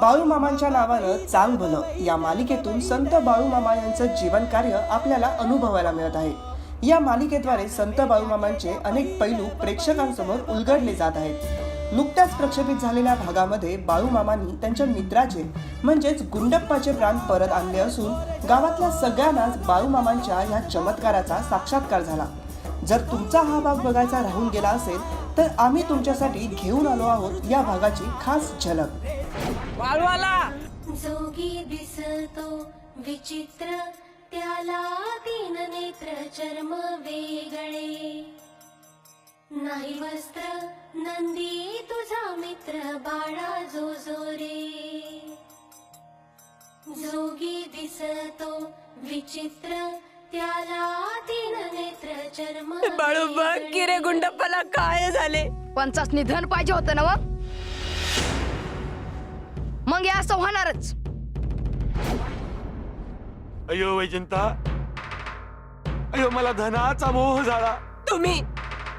बाळूमामांच्या नावानं चांग भलं या मालिकेतून संत बाळूमामा यांचं जीवन कार्य आपल्याला अनुभवायला मिळत आहे। या मालिकेद्वारे संत बाळूमामांचे अनेक पैलू प्रेक्षकांसमोर उलगडले जात आहेत। नुकत्याच प्रक्षेपित झालेल्या भागामध्ये बाळूमामांनी त्यांच्या मित्राचे म्हणजेच गुंडप्पाचे प्राण परत आणले असून गावातल्या सगळ्यांनाच बाळूमामांच्या या चमत्काराचा साक्षात्कार झाला। जर तुमचा हा भाग बघायचा राहून गेला असेल तर आम्ही तुमच्यासाठी घेऊन आलो आहोत या भागाची खास झलक। बाळवाला जोगी दिसतो विचित्र, त्याला तीन नेत्र, चर्म वेगळे, नाही वस्त्र, नंदी तुझा मित्र, बाळा जो जो रे। जोगी दिसतो विचित्र, त्याला तीन नेत्र, चर्म बाळू बघ की रे गुंडप्पाला काय झाले। पंचाच निधन पाहिजे होतं ना मग हे असं होणारच। अयो वैजंता, अयो मला धनाचा मोह झाला।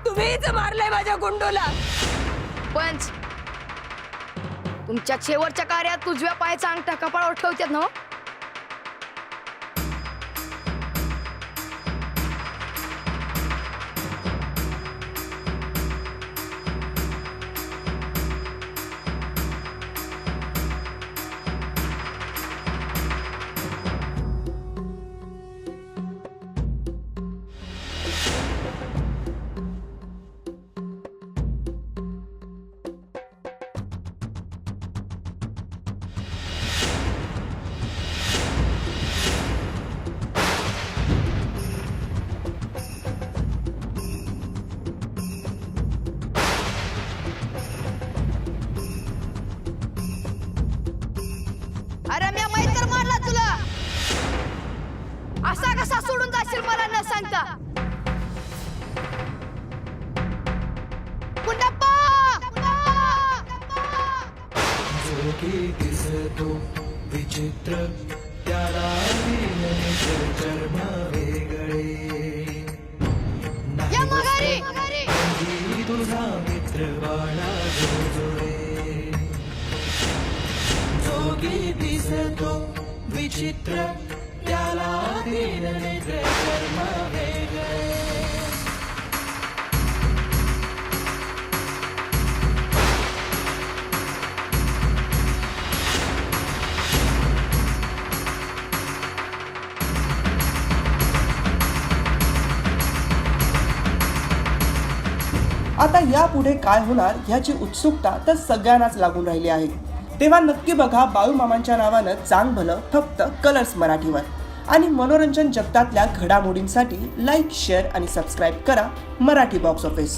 तुम्हीच मारलंय माझ्या गुंडोला। पंच, तुमच्या शेवटच्या कार्यात उजव्या पायाचा अंगठा कपाळावर ठेवतात ना। अरे मी माहित तर मारला तुला, असा कसा सोडून जाशील मला न सांगता। गुंडप्पा, जोगी दिसतो विचित्र, त्याला तीन नेत्र, चर्म वेगळे, या माघारी। नंदी तुझा मित्र, बाळा जो जो रे। जोगी दिसतो विचित्र, त्याला तीन नेत्र, चर्म वेगळे। आता यापुढे काय होणार याची उत्सुकता तर सगळ्यांनाच लागून राहिली आहे। तेव्हा नक्की बघा बाळूमामांच्या नावानं चांग भलं फक्त कलर्स मराठीवर। आणि मनोरंजन जगतातल्या घडामोडींसाठी लाईक, शेअर आणि सबस्क्राईब करा मराठी बॉक्स ऑफिस।